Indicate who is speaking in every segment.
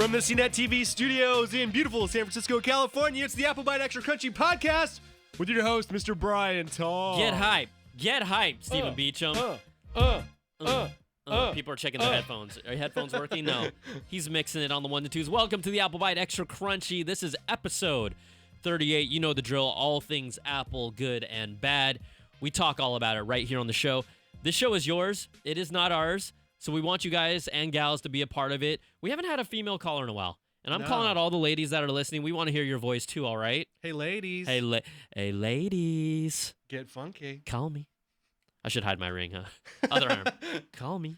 Speaker 1: From the CNET TV studios in beautiful San Francisco, California, it's the Byte Extra Crunchy podcast with your host, Mr. Brian Tall.
Speaker 2: Get hype, Stephen Beacham. People are checking their headphones. Are your headphones working? No. He's mixing it on the 1 to 2s. Welcome to the Byte Extra Crunchy. This is episode 38. You know the drill. All things Apple, good and bad. We talk all about it right here on the show. This show is yours. It is not ours. So we want you guys and gals to be a part of it. We haven't had a female caller in a while. And I'm calling out all the ladies that are listening. We want to hear your voice too, all right?
Speaker 1: Hey, ladies.
Speaker 2: Hey, ladies.
Speaker 1: Get funky.
Speaker 2: Call me. I should hide my ring, huh? Other arm. Call me.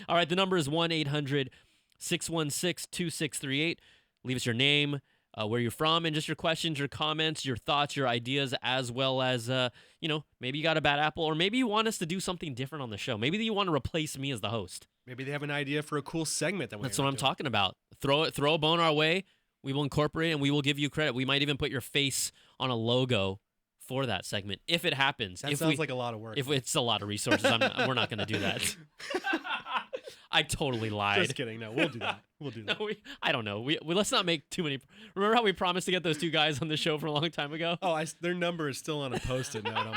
Speaker 2: All right, the number is 1-800-616-2638. Leave us your name, where you're from, and just your questions, your comments, your thoughts, your ideas, as well as, maybe you got a bad apple, or maybe you want us to do something different on the show. Maybe you want to replace me as the host.
Speaker 1: Maybe they have an idea for a cool segment.
Speaker 2: That's what I'm talking about. Throw a bone our way. We will incorporate it, and we will give you credit. We might even put your face on a logo for that segment, if it happens.
Speaker 1: That sounds like a lot of work.
Speaker 2: If it's a lot of resources, we're not going to do that. I totally lied.
Speaker 1: Just kidding. No, we'll do that.
Speaker 2: No, I don't know. Let's not make too many. Remember how we promised to get those two guys on the show from a long time ago?
Speaker 1: Oh, their number is still on a Post-it note on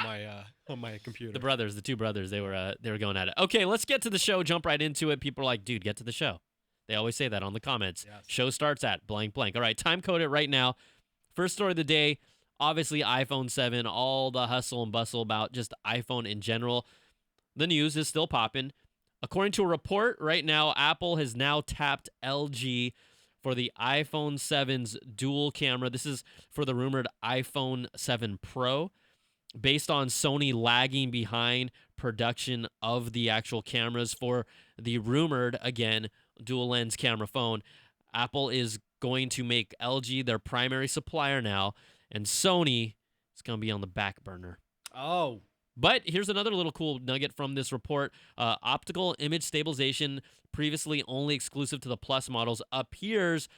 Speaker 1: my computer.
Speaker 2: The two brothers, they were going at it. Okay, let's get to the show. Jump right into it. People are like, dude, get to the show. They always say that on the comments.
Speaker 1: Yes.
Speaker 2: Show starts at blank blank. All right, time code it right now. First story of the day. Obviously, iPhone 7, all the hustle and bustle about just iPhone in general. The news is still popping. According to a report, right now, Apple has now tapped LG for the iPhone 7's dual camera. This is for the rumored iPhone 7 Pro. Based on Sony lagging behind production of the actual cameras for the rumored, again, dual lens camera phone, Apple is going to make LG their primary supplier now, and Sony is going to be on the back burner.
Speaker 1: Oh.
Speaker 2: But here's another little cool nugget from this report. Optical image stabilization, previously only exclusive to the Plus models, appears,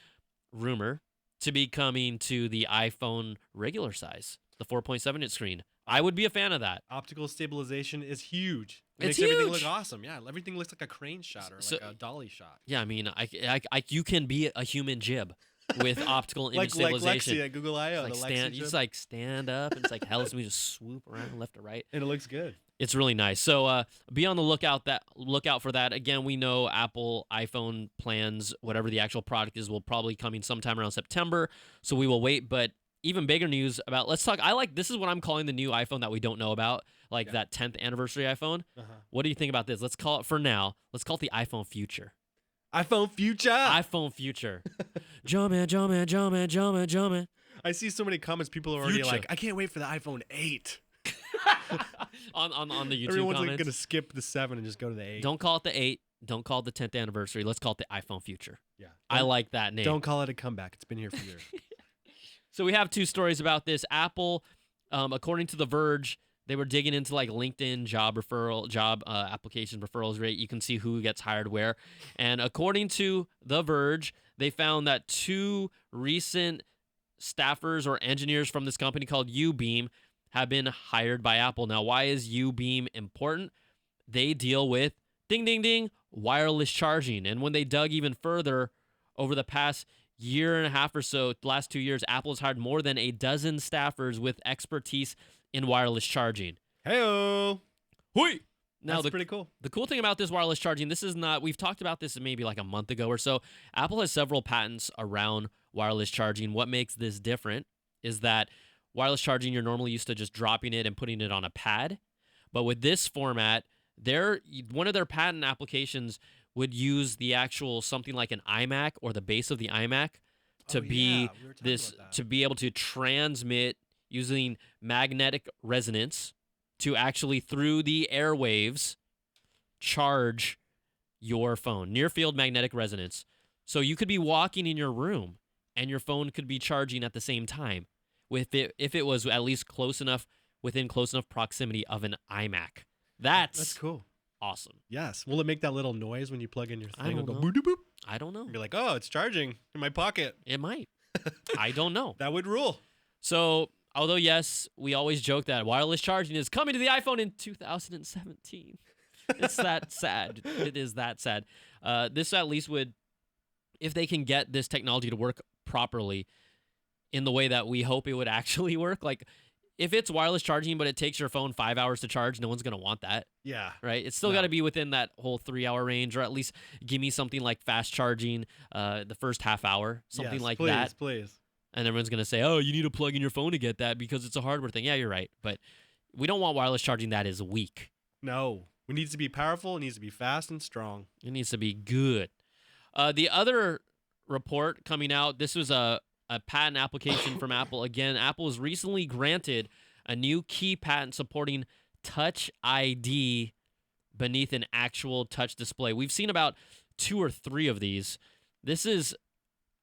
Speaker 2: rumor, to be coming to the iPhone regular size, the 4.7-inch screen. I would be a fan of that.
Speaker 1: Optical stabilization is huge.
Speaker 2: It's
Speaker 1: makes everything
Speaker 2: huge.
Speaker 1: look awesome. Yeah, everything looks like a crane shot or like a dolly shot.
Speaker 2: Yeah, I mean, you can be a human jib with optical image stabilization.
Speaker 1: Like Lexi at Google I/O.
Speaker 2: You just like stand up, and it's like hell. Me just swoop around left to right,
Speaker 1: and it looks good.
Speaker 2: It's really nice. So be on the lookout for that. Again, we know Apple iPhone plans, whatever the actual product is, will probably coming sometime around September. So we will wait. But even bigger news about, let's talk. This is what I'm calling the new iPhone that we don't know about, that 10th anniversary iPhone. What do you think about this? Let's call it, for now, let's call it the iPhone Future.
Speaker 1: iPhone Future.
Speaker 2: iPhone Future. Jumpin'.
Speaker 1: I see so many comments. People are already like, I can't wait for the iPhone 8.
Speaker 2: on the YouTube
Speaker 1: Everyone's
Speaker 2: comments.
Speaker 1: going to skip the 7 and just go to the 8.
Speaker 2: Don't call it the 8. Don't call it the 10th anniversary. Let's call it the iPhone Future.
Speaker 1: Yeah.
Speaker 2: I like that name.
Speaker 1: Don't call it a comeback. It's been here for years.
Speaker 2: So we have two stories about this. Apple, according to The Verge, they were digging into like LinkedIn job application referrals rate. You can see who gets hired where. And according to The Verge, they found that 2 recent staffers or engineers from this company called Ubeam have been hired by Apple. Now, why is Ubeam important? They deal with, ding, ding, ding, wireless charging. And when they dug even further over the past year and a half or so, the last 2 years, Apple has hired more than a dozen staffers with expertise in wireless charging.
Speaker 1: Hey-o.
Speaker 2: Hui! Now,
Speaker 1: That's pretty cool.
Speaker 2: The cool thing about this wireless charging, we've talked about this maybe like a month ago or so. Apple has several patents around wireless charging. What makes this different is that wireless charging, you're normally used to just dropping it and putting it on a pad. But with this format, one of their patent applications would use the actual something like an iMac or the base of the iMac to be able to transmit using magnetic resonance to actually, through the airwaves, charge your phone. Near field magnetic resonance. So you could be walking in your room and your phone could be charging at the same time if it was at least within close enough proximity of an iMac. That's
Speaker 1: cool.
Speaker 2: Awesome.
Speaker 1: Yes. Will it make that little noise when you plug in your thing?
Speaker 2: It'll go
Speaker 1: boop, boop?
Speaker 2: I don't know.
Speaker 1: You're like, oh, it's charging in my pocket.
Speaker 2: It might. I don't know.
Speaker 1: That would rule.
Speaker 2: So, although, yes, we always joke that wireless charging is coming to the iPhone in 2017. It's that sad. It is that sad. This at least would if they can get this technology to work properly in the way that we hope it would actually work. Like, if it's wireless charging, but it takes your phone 5 hours to charge, no one's going to want that.
Speaker 1: Yeah.
Speaker 2: Right? It's still
Speaker 1: No.
Speaker 2: got to be within that whole 3-hour range, or at least give me something like fast charging the first half hour, something
Speaker 1: Yes,
Speaker 2: like
Speaker 1: please,
Speaker 2: that.
Speaker 1: Please.
Speaker 2: And everyone's going to say, oh, you need to plug in your phone to get that because it's a hardware thing. Yeah, you're right. But we don't want wireless charging that is weak.
Speaker 1: No. It needs to be powerful. It needs to be fast and strong.
Speaker 2: It needs to be good. The other report coming out, this was a patent application from Apple. Again, Apple was recently granted a new key patent supporting Touch ID beneath an actual touch display. We've seen about 2 or 3 of these.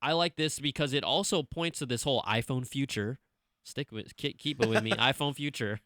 Speaker 2: I like this because it also points to this whole iPhone future. Keep it with me, iPhone future.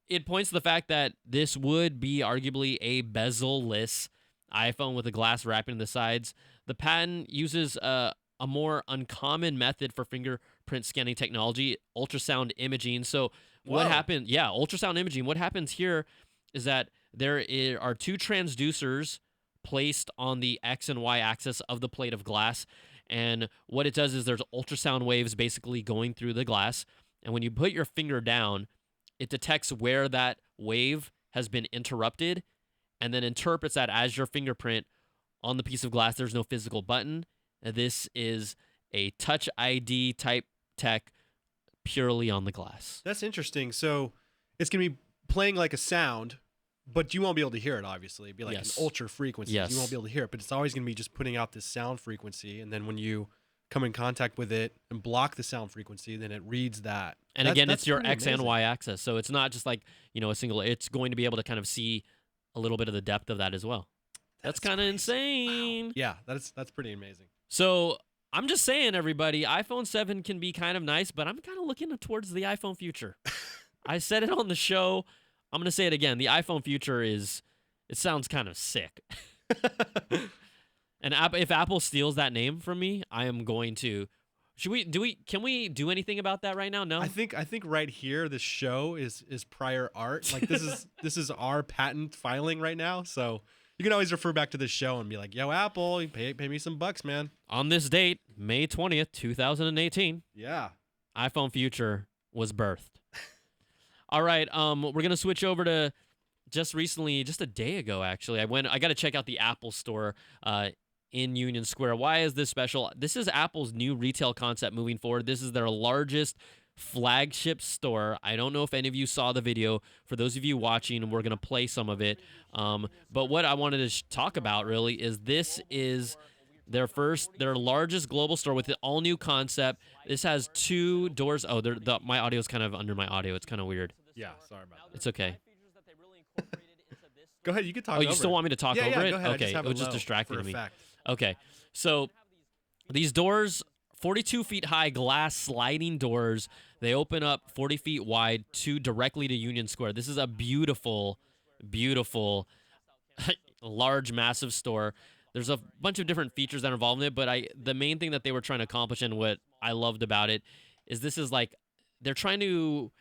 Speaker 2: It points to the fact that this would be arguably a bezel-less iPhone with a glass wrapping the sides. The patent uses a more uncommon method for fingerprint scanning technology, ultrasound imaging. So what happened? Yeah, ultrasound imaging. What happens here is that there are 2 transducers placed on the X and Y axis of the plate of glass. And what it does is there's ultrasound waves basically going through the glass. And when you put your finger down, it detects where that wave has been interrupted and then interprets that as your fingerprint on the piece of glass. There's no physical button. This is a Touch ID type tech purely on the glass.
Speaker 1: That's interesting. So it's going to be playing like a sound, but you won't be able to hear it, obviously. It'd be like an ultra frequency.
Speaker 2: Yes.
Speaker 1: You won't be able to hear it, but it's always going to be just putting out this sound frequency. And then when you come in contact with it and block the sound frequency, then it reads that.
Speaker 2: And again, it's your X
Speaker 1: amazing.
Speaker 2: and Y axis. So it's not just like, a single, it's going to be able to kind of see a little bit of the depth of that as well. That's kind of insane.
Speaker 1: Wow. Yeah, that's pretty amazing.
Speaker 2: So I'm just saying, everybody, iPhone 7 can be kind of nice, but I'm kind of looking towards the iPhone future. I said it on the show. I'm going to say it again. The iPhone future it sounds kind of sick. And if Apple steals that name from me, I am going to. Can we do anything about that right now? No.
Speaker 1: I think right here, this show is prior art. Like this is our patent filing right now. So you can always refer back to this show and be like, "Yo, Apple, you pay me some bucks, man."
Speaker 2: On this date, May 20th, 2018.
Speaker 1: Yeah.
Speaker 2: iPhone future was birthed. All right, we're gonna switch over to just a day ago, actually. I got to check out the Apple Store in Union Square. Why is this special? This is Apple's new retail concept moving forward. This is their largest flagship store. I don't know if any of you saw the video. For those of you watching, we're gonna play some of it. But what I wanted to talk about really is this is their largest global store with an all new concept. This has 2 doors. Oh, my audio is kind of under my audio. It's kind of weird.
Speaker 1: Yeah, sorry about that.
Speaker 2: It's okay.
Speaker 1: Go ahead, you can talk.
Speaker 2: Oh, you still want me to talk over it?
Speaker 1: Go ahead.
Speaker 2: Okay, it was just distracting to me. Okay, so these doors, 42 feet high glass sliding doors. They open up 40 feet wide directly to Union Square. This is a beautiful, beautiful, large, massive store. There's a bunch of different features that are involved in it, but the main thing that they were trying to accomplish and what I loved about it is this is like they're trying to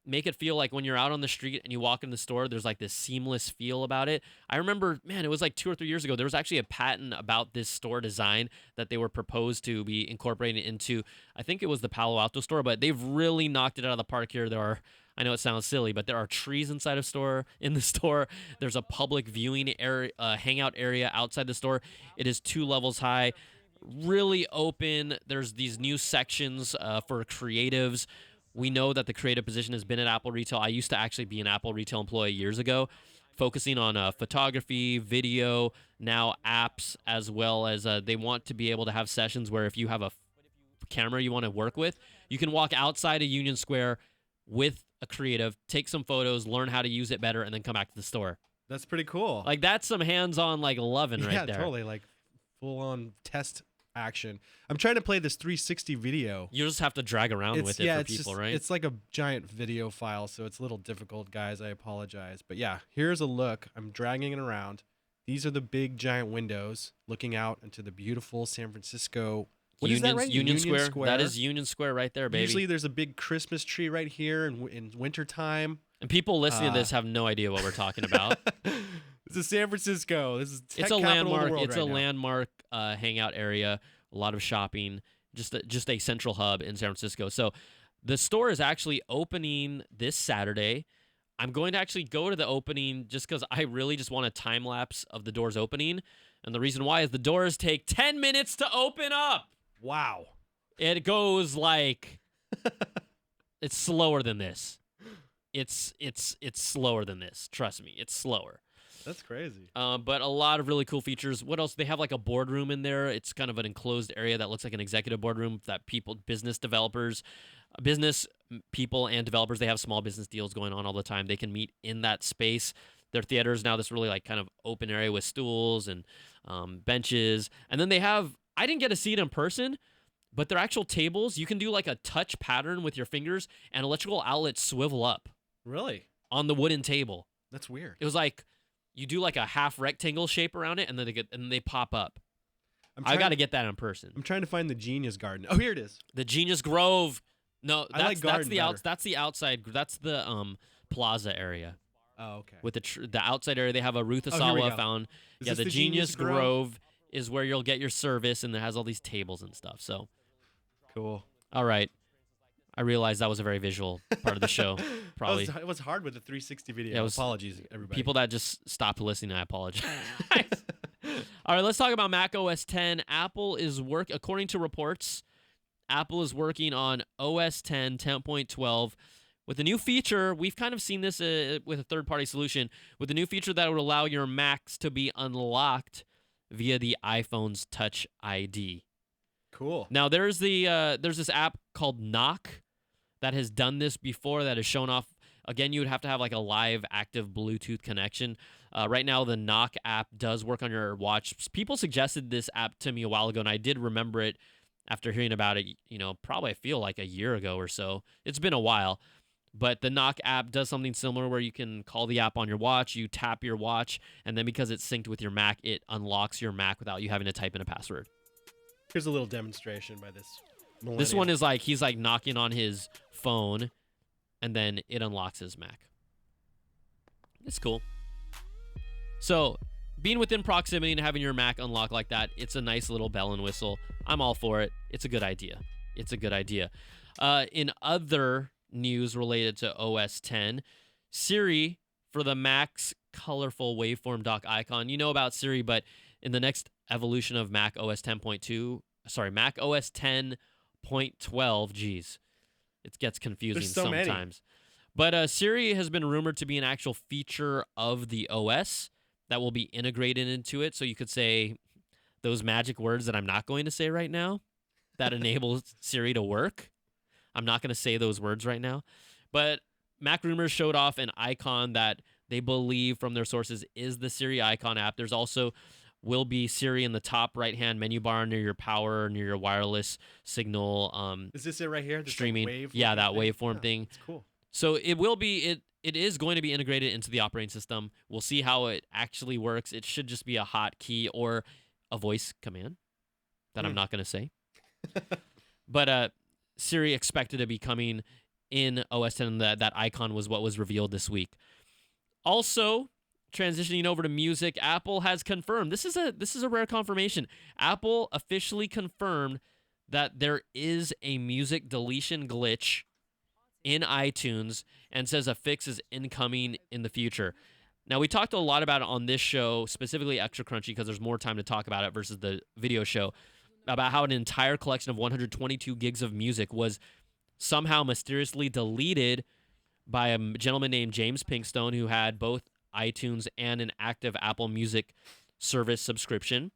Speaker 2: make it feel like when you're out on the street and you walk in the store, there's like this seamless feel about it. I remember, man, it was like 2 or 3 years ago. There was actually a patent about this store design that they were proposed to be incorporated into, I think it was the Palo Alto store, but they've really knocked it out of the park here. I know it sounds silly, but there are trees in the store. There's a public viewing area, hangout area outside the store. It is 2 levels high, really open. There's these new sections for creatives. We know that the creative position has been at Apple Retail. I used to actually be an Apple Retail employee years ago, focusing on photography, video, now apps, as well as they want to be able to have sessions where if you have a camera you want to work with, you can walk outside of Union Square with a creative, take some photos, learn how to use it better, and then come back to the store.
Speaker 1: That's pretty cool.
Speaker 2: Like, that's some hands-on, like, loving right there.
Speaker 1: Yeah, totally. Like, full-on test action. I'm trying to play this 360 video.
Speaker 2: You just have to drag around with it for people, right?
Speaker 1: It's like a giant video file, so it's a little difficult, guys. I apologize. But yeah, here's a look. I'm dragging it around. These are the big giant windows looking out into the beautiful San Francisco. What is that, right?
Speaker 2: Union Square. That is Union Square right there, baby.
Speaker 1: Usually there's a big Christmas tree right here in wintertime.
Speaker 2: And people listening to this have no idea what we're talking about.
Speaker 1: This to San Francisco. This is tech
Speaker 2: It's a
Speaker 1: capital of the
Speaker 2: landmark.
Speaker 1: world
Speaker 2: It's
Speaker 1: right
Speaker 2: a
Speaker 1: now.
Speaker 2: landmark hangout area. A lot of shopping. Just a central hub in San Francisco. So the store is actually opening this Saturday. I'm going to actually go to the opening just because I really just want a time lapse of the doors opening. And the reason why is the doors take 10 minutes to open up.
Speaker 1: Wow.
Speaker 2: It goes like it's slower than this. It's slower than this. Trust me, it's slower.
Speaker 1: That's crazy.
Speaker 2: But a lot of really cool features. What else? They have like a boardroom in there. It's kind of an enclosed area that looks like an executive boardroom that business developers, business people and developers, they have small business deals going on all the time. They can meet in that space. Their theater is now this really like kind of open area with stools and benches. And then they have, I didn't get to see it in person, but their actual tables, you can do like a touch pattern with your fingers and electrical outlets swivel up
Speaker 1: Really?
Speaker 2: on the wooden table.
Speaker 1: That's weird.
Speaker 2: It was like you do like a half rectangle shape around it, and then they pop up. I got to get that in person.
Speaker 1: I'm trying to find the Genius Garden. Oh, here it is.
Speaker 2: The Genius Grove. No,
Speaker 1: I like garden better.
Speaker 2: That's the outside. That's the plaza area.
Speaker 1: Oh, okay.
Speaker 2: With the outside area, they have a Ruth
Speaker 1: here we
Speaker 2: Asawa
Speaker 1: go.
Speaker 2: fountain.
Speaker 1: Is
Speaker 2: Yeah,
Speaker 1: this
Speaker 2: the
Speaker 1: the
Speaker 2: Genius
Speaker 1: Genius Grove?
Speaker 2: Grove is where you'll get your service, and it has all these tables and stuff. So,
Speaker 1: Cool.
Speaker 2: all right. I realized that was a very visual part of the show. Probably.
Speaker 1: It was hard with the 360 video.
Speaker 2: Yeah, it was-
Speaker 1: Apologies, everybody.
Speaker 2: People that just stopped listening, I apologize. All right, let's talk about Mac OS 10. According to reports, Apple is working on OS 10 10.12 with a new feature. We've kind of seen this with a third-party solution, with a new feature that would allow your Macs to be unlocked via the iPhone's Touch ID.
Speaker 1: Cool.
Speaker 2: Now, there's this app called Knock that has done this before, that has shown off. Again, you would have to have like a live active Bluetooth connection. Right now, the Knock app does work on your watch. People suggested this app to me a while ago, and I did remember it after hearing about it, probably I feel like a year ago or so. It's been a while. But the Knock app does something similar where you can call the app on your watch, you tap your watch, and then because it's synced with your Mac, it unlocks your Mac without you having to type in a password.
Speaker 1: Here's a little demonstration by this millennial.
Speaker 2: This one is like he's like knocking on his phone, and then it unlocks his Mac. It's cool. So, being within proximity and having your Mac unlock like that, it's a nice little bell and whistle. I'm all for it. It's a good idea. In other news related to OS 10, Siri for the Mac's colorful waveform dock icon. You know about Siri, but in the next evolution of Mac OS 10.12, geez, it gets confusing
Speaker 1: There's so many.
Speaker 2: sometimes. But Siri has been rumored to be an actual feature of the OS that will be integrated into it. So you could say those magic words that I'm not going to say right now that enables Siri to work. I'm not going to say those words right now. But Mac Rumors showed off an icon that they believe from their sources is the Siri icon app. There's also will be Siri in the top right-hand menu bar near your power, near your wireless signal.
Speaker 1: Is this it right here? This
Speaker 2: Streaming.
Speaker 1: Like wave
Speaker 2: Yeah, that
Speaker 1: thing?
Speaker 2: waveform thing.
Speaker 1: It's cool.
Speaker 2: So it will be it is going to be integrated into the operating system. We'll see how it actually works. It should just be a hotkey or a voice command that I'm not going to say. But Siri expected to be coming in OS 10. That icon was what was revealed this week. Also, transitioning over to music, Apple has confirmed. This is a rare confirmation. Apple officially confirmed that there is a music deletion glitch in iTunes and says a fix is incoming in the future. Now, we talked a lot about it on this show, specifically Extra Crunchy, because there's more time to talk about it versus the video show, about how an entire collection of 122 gigs of music was somehow mysteriously deleted by a gentleman named James Pinkstone, who had both iTunes and an active Apple Music service subscription.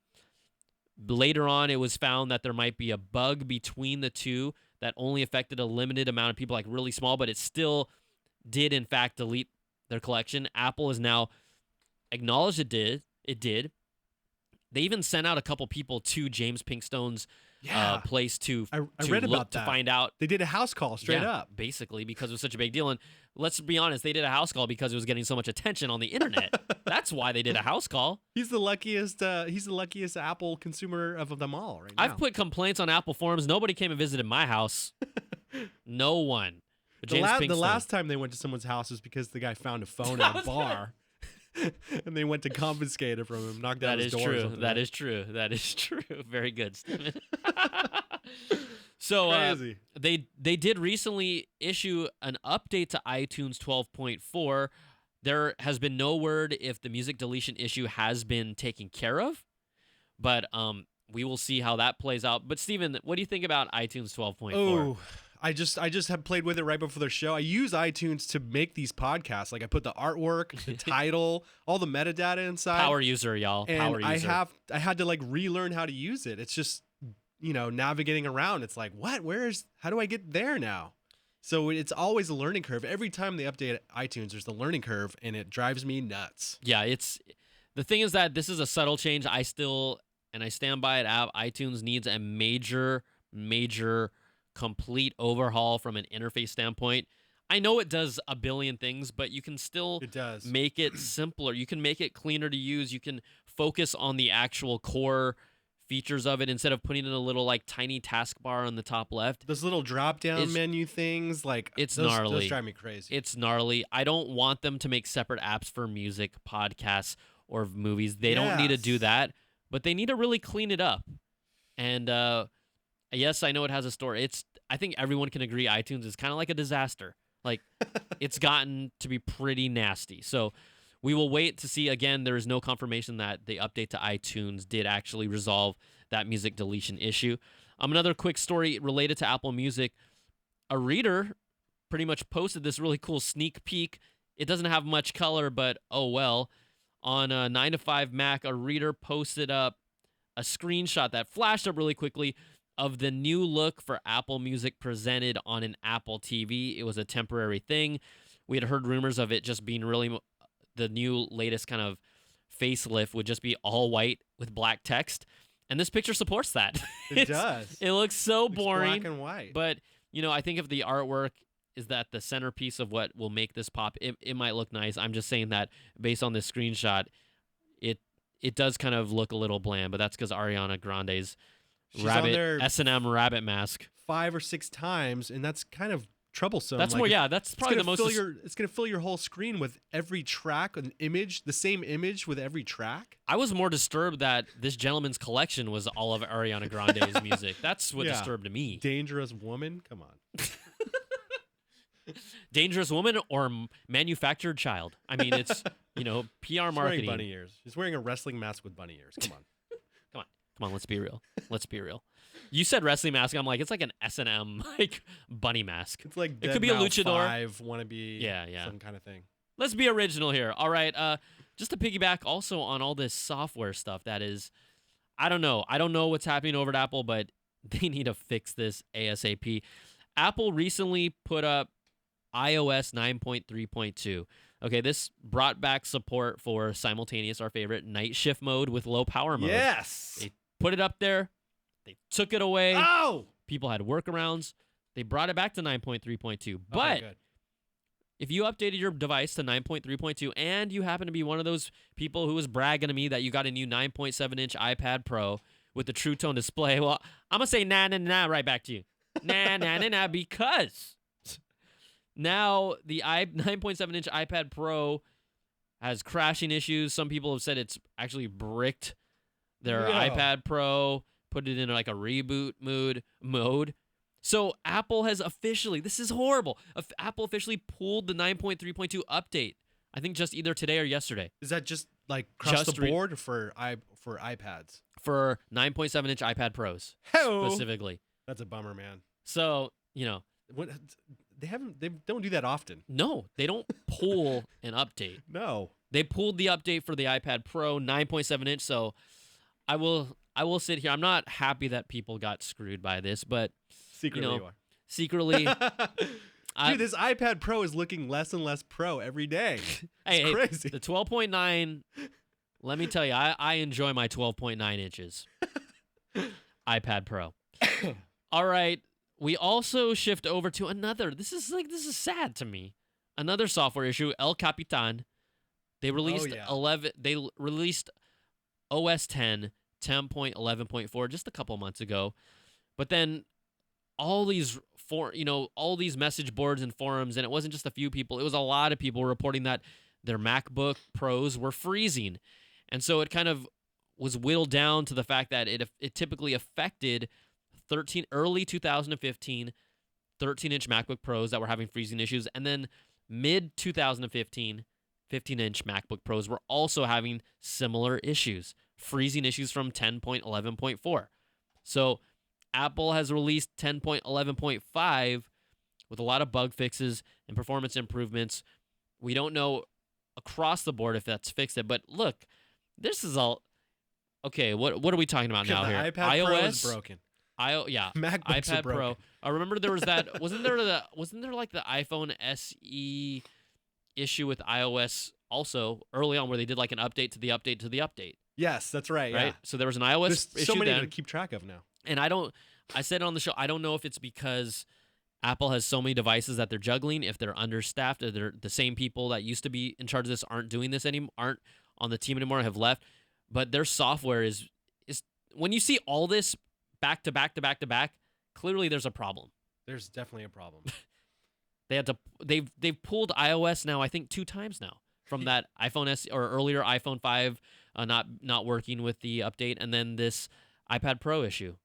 Speaker 2: Later on, it was found that there might be a bug between the two that only affected a limited amount of people, like really small, but it still did, in fact, delete their collection. Apple has now acknowledged it did. They even sent out a couple people to James Pinkstone's place to
Speaker 1: I read
Speaker 2: look
Speaker 1: about
Speaker 2: to
Speaker 1: that.
Speaker 2: find out.
Speaker 1: They did a house call straight up.
Speaker 2: Basically, because it was such a big deal. And let's be honest, they did a house call because it was getting so much attention on the internet. That's why they did a house call.
Speaker 1: He's the luckiest Apple consumer of them all right now.
Speaker 2: I've put complaints on Apple forums. Nobody came and visited my house. No one. But
Speaker 1: the
Speaker 2: James
Speaker 1: last
Speaker 2: Pinkstone.
Speaker 1: time they went to someone's house was because the guy found a phone in a bar. and they went to confiscate it from him, knock down
Speaker 2: That
Speaker 1: his
Speaker 2: is
Speaker 1: door. Or
Speaker 2: true.
Speaker 1: something,
Speaker 2: That
Speaker 1: right?
Speaker 2: is true. That is true. Very good, Steven. So
Speaker 1: Crazy.
Speaker 2: they did recently issue an update to iTunes 12.4. There has been no word if the music deletion issue has been taken care of, but we will see how that plays out. But Steven, what do you think about iTunes 12.4?
Speaker 1: Oh, I just have played with it right before the show. I use iTunes to make these podcasts. Like I put the artwork, the title, all the metadata inside.
Speaker 2: Power user, y'all.
Speaker 1: And
Speaker 2: Power user.
Speaker 1: I had to like relearn how to use it. It's just, navigating around. It's like, how do I get there now? So it's always a learning curve. Every time they update iTunes, there's the learning curve, and it drives me nuts.
Speaker 2: Yeah, the thing is that this is a subtle change. I stand by it. iTunes needs a major complete overhaul from an interface standpoint. I know it does a billion things, but you can still make it simpler. You can make it cleaner to use. You can focus on the actual core features of it instead of putting in a little like tiny taskbar on the top left.
Speaker 1: Those little drop-down menu things, like
Speaker 2: it's
Speaker 1: those
Speaker 2: gnarly.
Speaker 1: Drive me crazy.
Speaker 2: It's gnarly. I don't want them to make separate apps for music, podcasts, or movies. They don't need to do that, but they need to really clean it up. And yes, I know it has a store. I think everyone can agree iTunes is kind of like a disaster. Like it's gotten to be pretty nasty. So we will wait to see. Again, there is no confirmation that the update to iTunes did actually resolve that music deletion issue. Another quick story related to Apple Music. A reader pretty much posted this really cool sneak peek. It doesn't have much color, but oh well. On a 9 to 5 Mac, a reader posted up a screenshot that flashed up really quickly of the new look for Apple Music presented on an Apple TV. It was a temporary thing. We had heard rumors of it just being really the new latest kind of facelift would just be all white with black text. And this picture supports that.
Speaker 1: It does.
Speaker 2: It looks so boring.
Speaker 1: Black and white.
Speaker 2: But, I think if the artwork is that the centerpiece of what will make this pop, it might look nice. I'm just saying that based on this screenshot, it does kind of look a little bland, but that's because Ariana Grande's S&M rabbit mask
Speaker 1: 5 or 6 times, and that's kind of troublesome.
Speaker 2: That's that's probably the most.
Speaker 1: It's gonna fill your whole screen with every track, an image, the same image with every track.
Speaker 2: I was more disturbed that this gentleman's collection was all of Ariana Grande's music. That's what disturbed me.
Speaker 1: Dangerous Woman, come on.
Speaker 2: Dangerous Woman or Manufactured Child. I mean, it's PR marketing.
Speaker 1: Bunny ears. He's wearing a wrestling mask with bunny ears. Come on.
Speaker 2: Come on, let's be real. Let's be real. You said wrestling mask. I'm like, it's like an S&M like bunny mask.
Speaker 1: It's like
Speaker 2: it could be a luchador.
Speaker 1: 5 wannabe.
Speaker 2: Yeah.
Speaker 1: Some kind of thing.
Speaker 2: Let's be original here. All right. Just to piggyback also on all this software stuff that is, I don't know. I don't know what's happening over at Apple, but they need to fix this ASAP. Apple recently put up iOS 9.3.2. Okay, this brought back support for simultaneous, our favorite, night shift mode with low power mode.
Speaker 1: Yes.
Speaker 2: They put it up there. They took it away.
Speaker 1: Oh!
Speaker 2: People had workarounds. They brought it back to 9.3.2. But
Speaker 1: good.
Speaker 2: if you updated your device to 9.3.2 and you happen to be one of those people who was bragging to me that you got a new 9.7-inch iPad Pro with the True Tone display, well, I'm going to say nah right back to you. Nah, because now the 9.7-inch iPad Pro has crashing issues. Some people have said it's actually bricked their iPad Pro, put it in like a reboot mode. So Apple has officially, this is horrible, Apple officially pulled the 9.3.2 update. I think just either today or yesterday.
Speaker 1: Is that just like across the board for iPads?
Speaker 2: For 9.7-inch iPad Pros specifically.
Speaker 1: That's a bummer, man.
Speaker 2: So,
Speaker 1: What, they don't do that often.
Speaker 2: No, they don't pull an update.
Speaker 1: No.
Speaker 2: They pulled the update for the iPad Pro 9.7-inch, so I will sit here. I'm not happy that people got screwed by this, but
Speaker 1: secretly you are.
Speaker 2: Secretly,
Speaker 1: dude, this iPad Pro is looking less and less pro every day. It's crazy.
Speaker 2: The 12.9. Let me tell you, I enjoy my 12.9 inches iPad Pro. All right, we also shift over to another. This is sad to me. Another software issue, El Capitan. They released They released OS 10 10.11.4 just a couple months ago, but then all these all these message boards and forums, and it wasn't just a few people, it was a lot of people reporting that their MacBook Pros were freezing. And so it kind of was whittled down to the fact that it typically affected early 2015 13-inch MacBook Pros that were having freezing issues, and then mid 2015 15-inch MacBook Pros were also having similar issues, freezing issues from 10.11.4. So Apple has released 10.11.5 with a lot of bug fixes and performance improvements. We don't know across the board if that's fixed it, but look, this is all okay. What are we talking about now
Speaker 1: The
Speaker 2: here?
Speaker 1: iPad Pro is broken.
Speaker 2: Yeah,
Speaker 1: MacBooks are
Speaker 2: iPad
Speaker 1: broken.
Speaker 2: Pro. I remember there was that. Wasn't there like the iPhone SE issue with iOS also early on where they did like an update to the update to the update?
Speaker 1: Yes, that's right.
Speaker 2: Right.
Speaker 1: Yeah.
Speaker 2: So there was an iOS
Speaker 1: There's
Speaker 2: issue
Speaker 1: so many
Speaker 2: then,
Speaker 1: to keep track of now.
Speaker 2: and I said on the show, I don't know if it's because Apple has so many devices that they're juggling, if they're understaffed, or they're the same people that used to be in charge of this aren't doing this anymore, aren't on the team anymore, have left. But their software is when you see all this back to back to back to back, clearly there's a problem.
Speaker 1: There's definitely a problem.
Speaker 2: They've pulled iOS now, I think 2 times now from that iPhone S or earlier iPhone 5 not working with the update, and then this iPad Pro issue.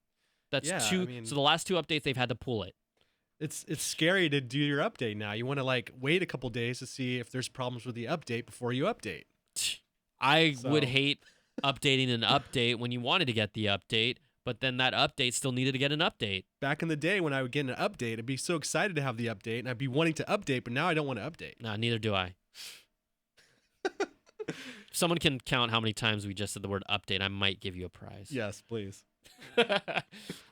Speaker 2: That's two.
Speaker 1: I mean,
Speaker 2: so the last 2 updates they've had to pull it.
Speaker 1: it's scary to do your update now. You want to like wait a couple days to see if there's problems with the update before you update.
Speaker 2: I would
Speaker 1: So-
Speaker 2: hate updating an update when you wanted to get the update, but then that update still needed to get an update.
Speaker 1: Back in the day when I would get an update, I'd be so excited to have the update and I'd be wanting to update, but now I don't want to update.
Speaker 2: Nah, neither do I. If someone can count how many times we just said the word update, I might give you a prize.
Speaker 1: Yes, please.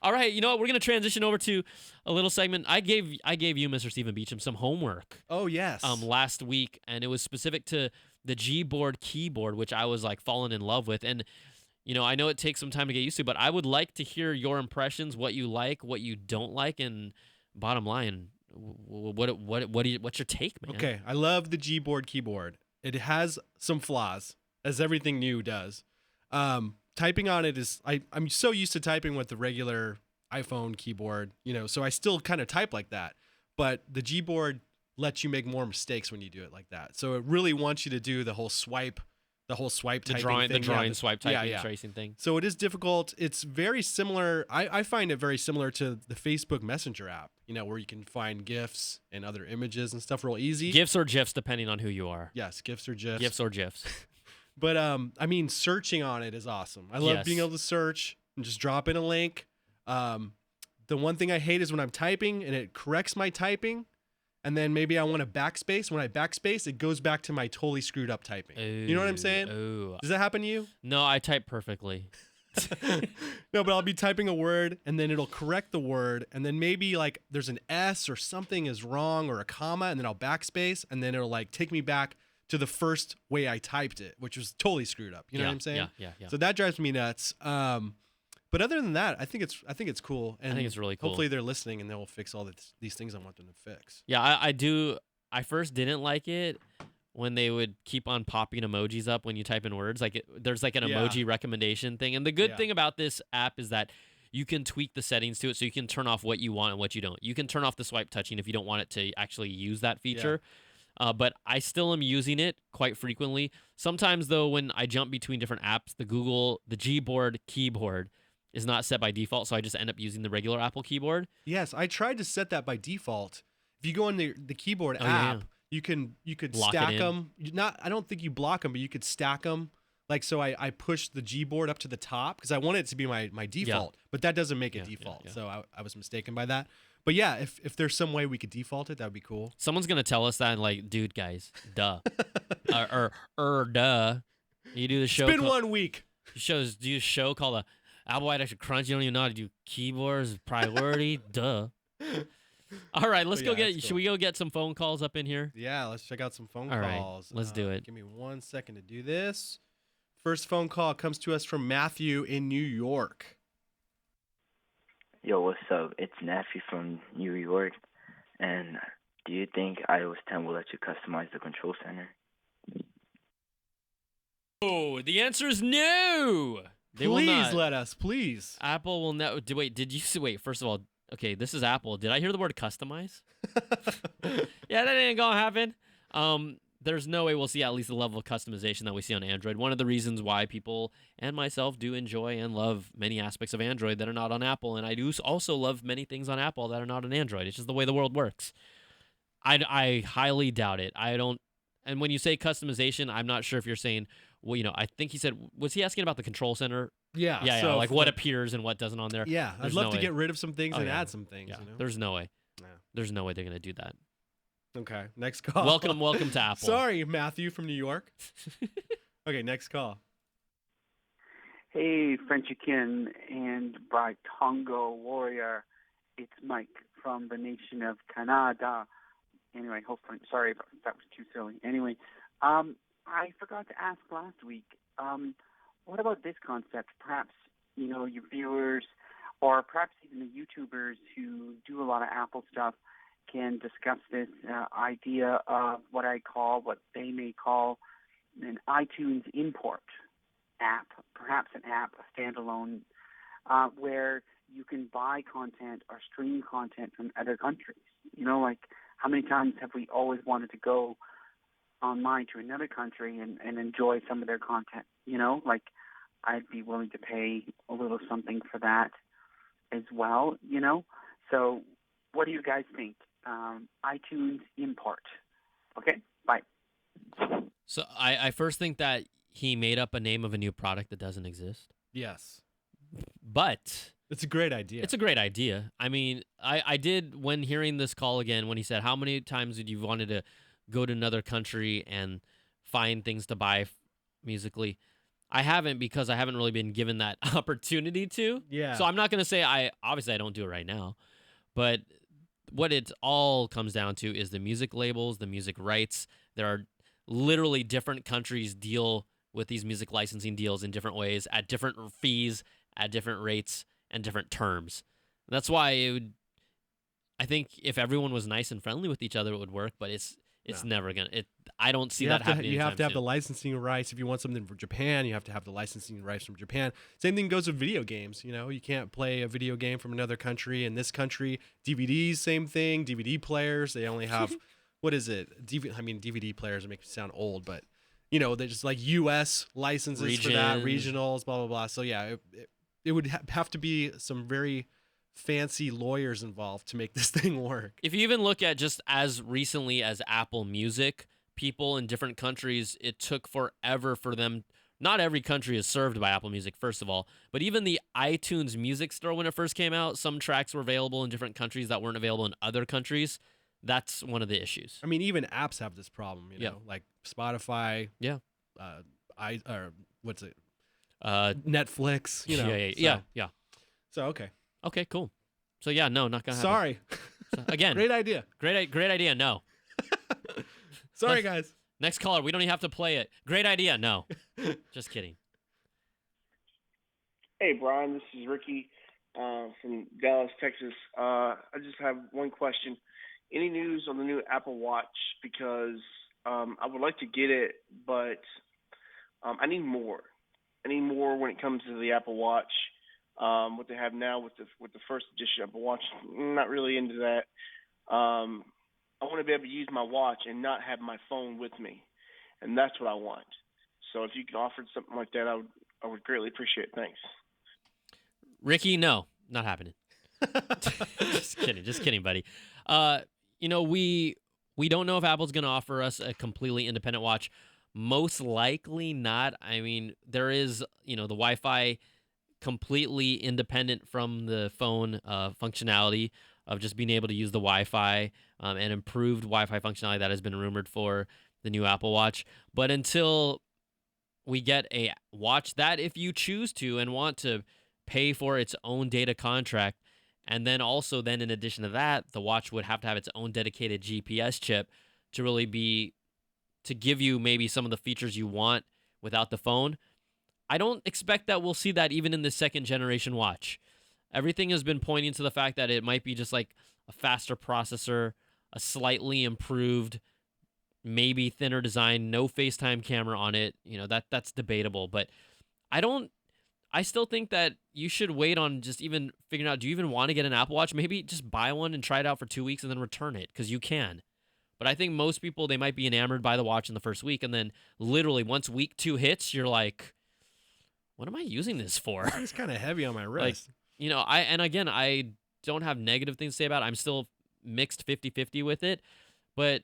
Speaker 2: All right, you know what? We're gonna transition over to a little segment. I gave you, Mr. Stephen Beecham, some homework
Speaker 1: Oh, yes.
Speaker 2: last week, and it was specific to the Gboard keyboard, which I was like falling in love with. And you know, I know it takes some time to get used to, but I would like to hear your impressions, what you like, what you don't like, and bottom line, what's your take, man?
Speaker 1: Okay, I love the Gboard keyboard. It has some flaws, as everything new does. Typing on it is I'm so used to typing with the regular iPhone keyboard, so I still kind of type like that. But the Gboard lets you make more mistakes when you do it like that. So it really wants you to do the whole swipe typing thing.
Speaker 2: The drawing, swipe typing,
Speaker 1: yeah.
Speaker 2: tracing thing.
Speaker 1: So it is difficult. It's very similar. I find it very similar to the Facebook Messenger app, where you can find GIFs and other images and stuff real easy.
Speaker 2: GIFs or GIFs, depending on who you are.
Speaker 1: Yes, GIFs or GIFs.
Speaker 2: GIFs or GIFs.
Speaker 1: But I mean, searching on it is awesome. I love
Speaker 2: Yes.
Speaker 1: being able to search and just drop in a link. The one thing I hate is when I'm typing and it corrects my typing, and then maybe I want to backspace. When I backspace, it goes back to my totally screwed up typing. You know what I'm saying?
Speaker 2: Ooh.
Speaker 1: Does that happen to you?
Speaker 2: No, I type perfectly.
Speaker 1: No, but I'll be typing a word and then it'll correct the word, and then maybe like there's an S or something is wrong or a comma, and then I'll backspace, and then it'll like take me back to the first way I typed it, which was totally screwed up. You know what I'm saying?
Speaker 2: Yeah.
Speaker 1: So that drives me nuts. But other than that, I think it's cool. And
Speaker 2: I think it's really cool.
Speaker 1: Hopefully they're listening and they'll fix all these things I want them to fix.
Speaker 2: Yeah, I do. I first didn't like it when they would keep on popping emojis up when you type in words. Like there's like an emoji recommendation thing. And the good thing about this app is that you can tweak the settings to it, so you can turn off what you want and what you don't. You can turn off the swipe touching if you don't want it to actually use that feature. But I still am using it quite frequently. Sometimes, though, when I jump between different apps, the Gboard keyboard is not set by default, so I just end up using the regular Apple keyboard.
Speaker 1: Yes, I tried to set that by default. If you go in the keyboard app, you could
Speaker 2: Lock it
Speaker 1: stack
Speaker 2: in.
Speaker 1: them. I don't think you block them, but you could stack them. Like, so I pushed the Gboard up to the top because I wanted it to be my default, but that doesn't make it default. So I was mistaken by that. But yeah, if there's some way we could default it, that would be cool.
Speaker 2: Someone's gonna tell us that, and like, dude, guys, duh, duh. You do the show.
Speaker 1: It's been 1 week.
Speaker 2: Do a show called Byte Extra Crunchy. You don't even know how to do keyboards. Priority, duh. All right, let's go get.
Speaker 1: cool.
Speaker 2: Should we go get some phone calls up in here?
Speaker 1: Yeah, let's check out some phone
Speaker 2: All right,
Speaker 1: calls.
Speaker 2: let's do it.
Speaker 1: Give me 1 second to do this. First phone call comes to us from Matthew in New York.
Speaker 3: Yo, what's up? It's Nafi from New York. And do you think iOS 10 will let you customize the control center?
Speaker 2: Oh, the answer is no. They will
Speaker 1: Please
Speaker 2: not.
Speaker 1: let us, please.
Speaker 2: Apple will not. Wait, first of all, okay, this is Apple. Did I hear the word customize? Yeah, that ain't gonna happen. there's no way we'll see at least the level of customization that we see on Android. One of the reasons why people and myself do enjoy and love many aspects of Android that are not on Apple, and I do also love many things on Apple that are not on Android. It's just the way the world works. I highly doubt it. I don't. And when you say customization, I'm not sure if you're saying, well, I think he said, was he asking about the control center?
Speaker 1: Yeah.
Speaker 2: Yeah,
Speaker 1: So
Speaker 2: like what appears and what doesn't on there.
Speaker 1: Yeah, I'd
Speaker 2: There's
Speaker 1: love
Speaker 2: no
Speaker 1: to
Speaker 2: way.
Speaker 1: get rid of some things
Speaker 2: Oh,
Speaker 1: and
Speaker 2: yeah.
Speaker 1: add some things.
Speaker 2: Yeah,
Speaker 1: You know.
Speaker 2: there's no way.
Speaker 1: Yeah.
Speaker 2: There's no way they're gonna do that.
Speaker 1: Okay, next call.
Speaker 2: Welcome to Apple.
Speaker 1: Sorry, Matthew from New York. Okay, next call.
Speaker 4: Hey, Frenchikin and Brightongo Warrior. It's Mike from the nation of Canada. Anyway, hopefully, sorry if that was too silly. Anyway, I forgot to ask last week, what about this concept? Perhaps, your viewers or perhaps even the YouTubers who do a lot of Apple stuff can discuss this idea of what they may call an iTunes import app, perhaps an app, a standalone, where you can buy content or stream content from other countries. Like how many times have we always wanted to go online to another country and enjoy some of their content? Like I'd be willing to pay a little something for that as well, So what do you guys think? iTunes import. Okay, bye.
Speaker 2: So I first think that he made up a name of a new product that doesn't exist.
Speaker 1: Yes,
Speaker 2: but
Speaker 1: it's a great idea.
Speaker 2: It's a great idea. I mean, I did, when hearing this call again, when he said, how many times did you wanted to go to another country and find things to buy musically? I haven't, because I haven't really been given that opportunity to.
Speaker 1: Yeah.
Speaker 2: So I'm not going to say obviously I don't do it right now, but what it all comes down to is the music labels, the music rights. There are literally different countries deal with these music licensing deals in different ways, at different fees, at different rates, and different terms. That's why I think if everyone was nice and friendly with each other, it would work, but it's never going to. I don't see that happening.
Speaker 1: You have to have
Speaker 2: soon.
Speaker 1: the licensing rights. If you want something from Japan, you have to have the licensing rights from Japan. Same thing goes with video games. You can't play a video game from another country. In this country, DVDs, same thing. DVD players, they only have, what is it? DVD players make me sound old, but they're just like U.S. licenses for that, regionals, blah, blah, blah. So yeah, it would have to be some very fancy lawyers involved to make this thing work.
Speaker 2: If you even look at just as recently as Apple Music, people in different countries, it took forever for them. Not every country is served by Apple Music, first of all, but even the iTunes Music Store, when it first came out, some tracks were available in different countries that weren't available in other countries. That's one of the issues.
Speaker 1: I mean, even apps have this problem, like Spotify.
Speaker 2: Yeah.
Speaker 1: What's it? Netflix.
Speaker 2: Yeah.
Speaker 1: So okay.
Speaker 2: Okay, cool. So yeah, no, not gonna happen.
Speaker 1: Sorry.
Speaker 2: So, again,
Speaker 1: great idea.
Speaker 2: Great idea. No.
Speaker 1: Sorry, guys.
Speaker 2: Next caller. We don't even have to play it. Great idea. No. Just kidding.
Speaker 5: Hey, Brian. This is Ricky from Dallas, Texas. I just have one question. Any news on the new Apple Watch? Because I would like to get it, but I need more. I need more when it comes to the Apple Watch. What they have now with the first edition Apple Watch, I'm not really into that. I want to be able to use my watch and not have my phone with me, and that's what I want. So if you can offer something like that, I would greatly appreciate it. Thanks.
Speaker 2: Ricky, no, not happening. Just kidding, buddy. We don't know if Apple's going to offer us a completely independent watch. Most likely not. I mean, there is, the Wi-Fi completely independent from the phone functionality of just being able to use the Wi-Fi and improved Wi-Fi functionality that has been rumored for the new Apple Watch. But until we get a watch that, if you choose to and want to pay for its own data contract, and then also then in addition to that, the watch would have to have its own dedicated GPS chip to really to give you maybe some of the features you want without the phone. I don't expect that we'll see that even in the second generation watch. Everything has been pointing to the fact that it might be just like a faster processor, a slightly improved, maybe thinner design, no FaceTime camera on it. That's debatable, but I still think that you should wait on just even figuring out, do you even want to get an Apple Watch? Maybe just buy one and try it out for 2 weeks and then return it, because you can. But I think most people, they might be enamored by the watch in the first week, and then literally once week 2 hits, you're like, what am I using this for?
Speaker 1: It's kind of heavy on my
Speaker 2: Like,
Speaker 1: wrist.
Speaker 2: I don't have negative things to say about it. I'm still mixed 50-50 with it, but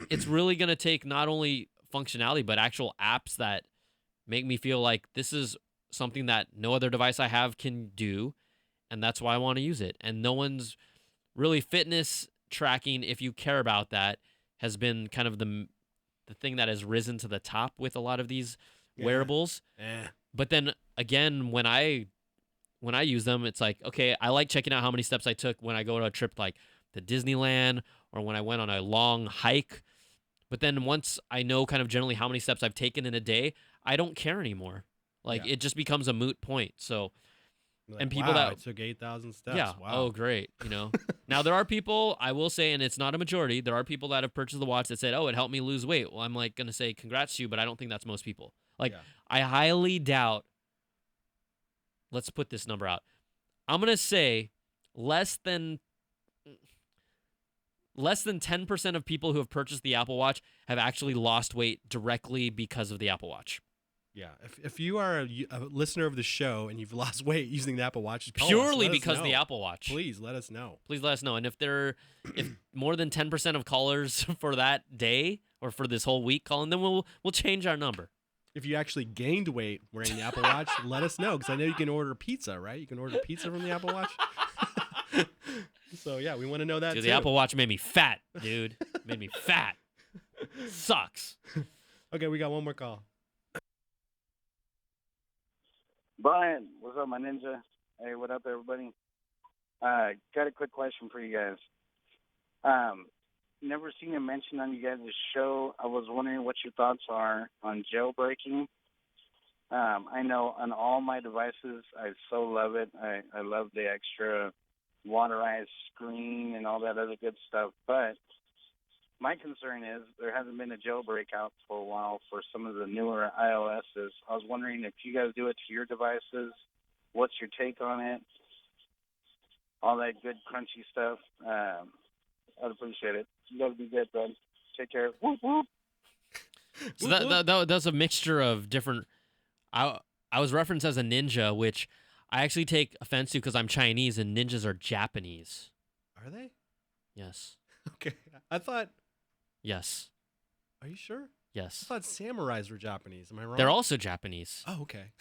Speaker 2: it's really going to take not only functionality, but actual apps that make me feel like this is something that no other device I have can do, and that's why I want to use it. And no one's really fitness tracking, if you care about that, has been kind of the thing that has risen to the top with a lot of these wearables. But then again, when I use them, it's like, okay, I like checking out how many steps I took when I go to a trip like to Disneyland or when I went on a long hike. But then once I know kind of generally how many steps I've taken in a day, I don't care anymore. Like it just becomes a moot point. So,
Speaker 1: Like,
Speaker 2: and people
Speaker 1: wow,
Speaker 2: that
Speaker 1: it took 8,000 steps.
Speaker 2: yeah,
Speaker 1: Wow.
Speaker 2: oh great, Now there are people, I will say, and it's not a majority, there are people that have purchased the watch that said, oh, it helped me lose weight. Well, I'm like gonna say congrats to you, but I don't think that's most people. Like I highly doubt. Let's put this number out. I'm gonna say less than 10% of people who have purchased the Apple Watch have actually lost weight directly because of the Apple Watch.
Speaker 1: Yeah, if you are a listener of the show and you've lost weight using the Apple Watch, just call us,
Speaker 2: Purely
Speaker 1: let us
Speaker 2: because of the
Speaker 1: know.
Speaker 2: Apple Watch.
Speaker 1: Please let us know.
Speaker 2: Please let us know. And if more than 10% of callers for that day or for this whole week calling, then we'll change our number.
Speaker 1: If you actually gained weight wearing the Apple Watch, let us know, because I know you can order pizza, right? You can order pizza from the Apple Watch. So yeah, we want to know that
Speaker 2: Dude,
Speaker 1: too.
Speaker 2: the Apple Watch made me fat, dude. Made me fat. Sucks.
Speaker 1: Okay, we got one more call.
Speaker 6: Brian, what's up, my ninja? Hey, what up, everybody? Got a quick question for you guys. Never seen a mention on you guys' show. I was wondering what your thoughts are on jailbreaking. I know on all my devices, I so love it. I love the extra waterized screen and all that other good stuff. But my concern is there hasn't been a jailbreak out for a while for some of the newer iOSs. I was wondering if you guys do it to your devices. What's your take on it? All that good crunchy stuff. I'd appreciate it. You guys be good, bud. Take care. Whoop, whoop.
Speaker 2: So that's a mixture of different. I was referenced as a ninja, which I actually take offense to because I'm Chinese and ninjas are Japanese.
Speaker 1: Are they?
Speaker 2: Yes.
Speaker 1: Okay. I thought.
Speaker 2: Yes.
Speaker 1: Are you sure?
Speaker 2: Yes.
Speaker 1: I thought samurais were Japanese. Am I wrong?
Speaker 2: They're also Japanese.
Speaker 1: Oh, okay.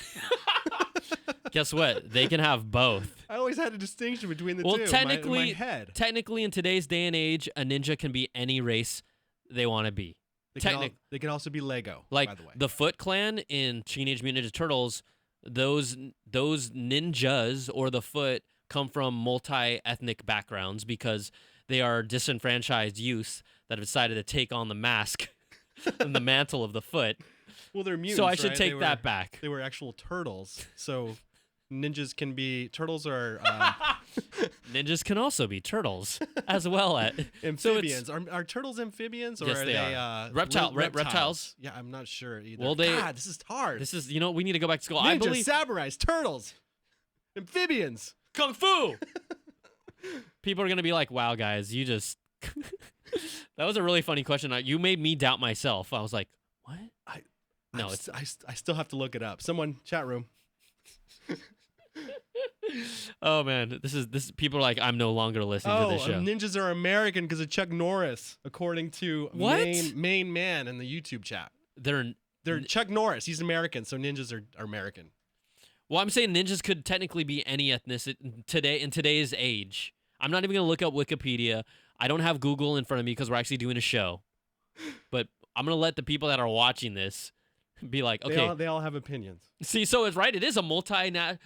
Speaker 2: Guess what? They can have both.
Speaker 1: I always had a distinction between the
Speaker 2: Well,
Speaker 1: two.
Speaker 2: technically,
Speaker 1: in my head.
Speaker 2: Technically, in today's day and age, a ninja can be any race they want to be.
Speaker 1: They can also be Lego,
Speaker 2: Like
Speaker 1: by the way.
Speaker 2: the Foot Clan in Teenage Mutant Ninja Turtles, those ninjas or the Foot come from multi-ethnic backgrounds because they are disenfranchised youth that have decided to take on the mask and the mantle of the Foot.
Speaker 1: Well, they're mutants,
Speaker 2: so I should
Speaker 1: right?
Speaker 2: take that back.
Speaker 1: They were actual turtles. So ninjas can be turtles are
Speaker 2: ninjas can also be turtles as well as
Speaker 1: amphibians. Are turtles amphibians or
Speaker 2: yes,
Speaker 1: are
Speaker 2: they
Speaker 1: are.
Speaker 2: reptiles?
Speaker 1: Yeah, I'm not sure either.
Speaker 2: Well,
Speaker 1: God, this is hard.
Speaker 2: This is we need to go back to school.
Speaker 1: Ninjas,
Speaker 2: I believe
Speaker 1: samurais, turtles, amphibians,
Speaker 2: kung fu. People are gonna be like, "Wow, guys, you just." That was a really funny question. You made me doubt myself. I was like, "What?"
Speaker 1: I still have to look it up. Someone chat room.
Speaker 2: Oh man, this is people are like, I'm no longer listening to this show.
Speaker 1: Ninjas are American because of Chuck Norris, according to
Speaker 2: What?
Speaker 1: main man in the YouTube chat.
Speaker 2: They're
Speaker 1: Chuck Norris. He's American, so ninjas are American.
Speaker 2: Well, I'm saying ninjas could technically be any ethnicity in today's age. I'm not even gonna look up Wikipedia. I don't have Google in front of me because we're actually doing a show. But I'm gonna let the people that are watching this be like, okay,
Speaker 1: they all have opinions.
Speaker 2: See, so it's right. It is a multi-ethnic.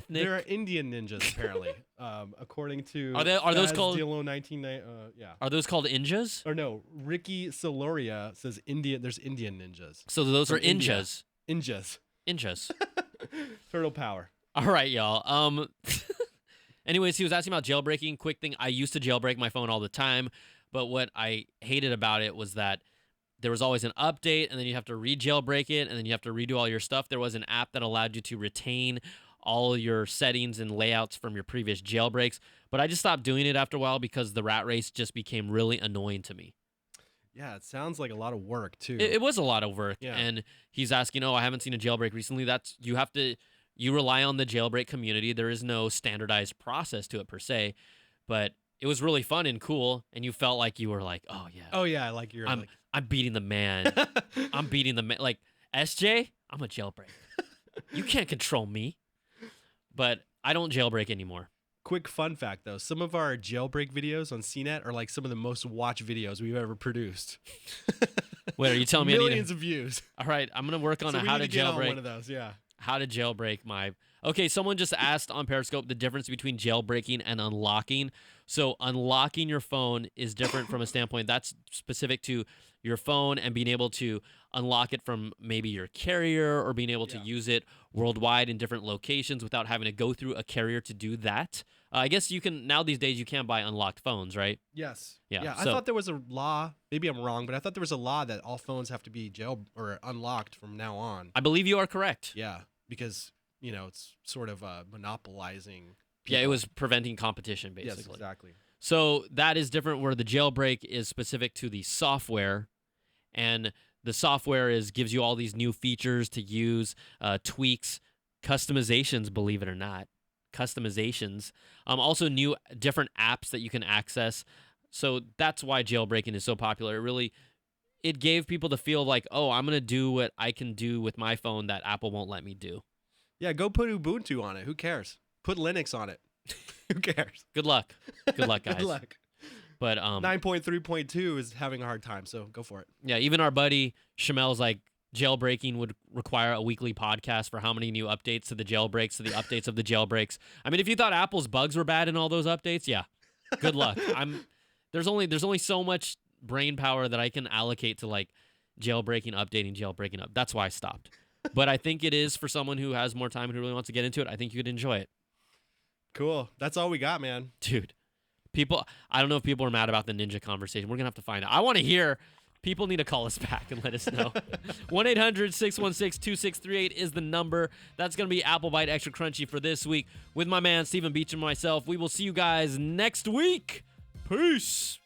Speaker 1: There are Indian ninjas apparently, according to
Speaker 2: are those called
Speaker 1: Diallo 1990? Yeah.
Speaker 2: Are those called ninjas?
Speaker 1: Or no, Ricky Soloria says Indian. There's Indian ninjas.
Speaker 2: So those are ninjas.
Speaker 1: Ninjas.
Speaker 2: Ninjas.
Speaker 1: Turtle power.
Speaker 2: All right, y'all. Anyways, he was asking about jailbreaking. Quick thing, I used to jailbreak my phone all the time, but what I hated about it was that there was always an update, and then you have to re-jailbreak it, and then you have to redo all your stuff. There was an app that allowed you to retain all your settings and layouts from your previous jailbreaks, but I just stopped doing it after a while because the rat race just became really annoying to me.
Speaker 1: Yeah, it sounds like a lot of work too.
Speaker 2: It was a lot of work,
Speaker 1: Yeah.
Speaker 2: and he's asking, "Oh, I haven't seen a jailbreak recently." You rely on the jailbreak community. There is no standardized process to it per se, but it was really fun and cool, and you felt like you were like, "Oh yeah,
Speaker 1: Oh yeah, like you're
Speaker 2: I'm beating the man. I'm beating the man." Like SJ, I'm a jailbreak. You can't control me. But I don't jailbreak anymore.
Speaker 1: Quick fun fact though, some of our jailbreak videos on CNET are like some of the most watched videos we've ever produced.
Speaker 2: Wait, are you telling me
Speaker 1: millions of views?
Speaker 2: All right, I'm gonna work on
Speaker 1: So
Speaker 2: a
Speaker 1: we
Speaker 2: how
Speaker 1: need
Speaker 2: to
Speaker 1: get on
Speaker 2: jailbreak.
Speaker 1: one of those, yeah.
Speaker 2: How to jailbreak my. Okay, someone just asked on Periscope the difference between jailbreaking and unlocking. So unlocking your phone is different from a standpoint that's specific to your phone and being able to unlock it from maybe your carrier or being able to use it worldwide in different locations without having to go through a carrier to do that. I guess you can now these days you can buy unlocked phones, right?
Speaker 1: Yes.
Speaker 2: Yeah,
Speaker 1: I
Speaker 2: so-
Speaker 1: thought there was a law. Maybe I'm wrong, but I thought there was a law that all phones have to be jail or unlocked from now on.
Speaker 2: I believe you are correct.
Speaker 1: Yeah, because it's sort of monopolizing.
Speaker 2: Yeah, it
Speaker 1: people.
Speaker 2: was preventing competition basically.
Speaker 1: Yes, exactly.
Speaker 2: So that is different where the jailbreak is specific to the software, and the software gives you all these new features to use, tweaks, customizations, believe it or not. Customizations. Also new different apps that you can access. So that's why jailbreaking is so popular. It gave people the feel like, oh, I'm going to do what I can do with my phone that Apple won't let me do.
Speaker 1: Yeah, go put Ubuntu on it. Who cares? Put Linux on it. Who cares?
Speaker 2: Good luck. Good luck, guys.
Speaker 1: Good luck.
Speaker 2: But
Speaker 1: 9.3.2 is having a hard time, so go for it.
Speaker 2: yeah, even our buddy Shamel's like, jailbreaking would require a weekly podcast for how many new updates to the jailbreaks, to the updates of the jailbreaks. I mean, if you thought Apple's bugs were bad in all those updates, yeah, good luck. There's only so much brain power that I can allocate to like jailbreaking, updating. That's why I stopped. But I think it is for someone who has more time and who really wants to get into it. I think you could enjoy it.
Speaker 1: Cool. That's all we got, man.
Speaker 2: Dude, I don't know if people are mad about the Ninja conversation. We're going to have to find out. I want to hear. People need to call us back and let us know. 1-800-616-2638 is the number. That's going to be Apple Byte Extra Crunchy for this week with my man Stephen Beach and myself. We will see you guys next week. Peace.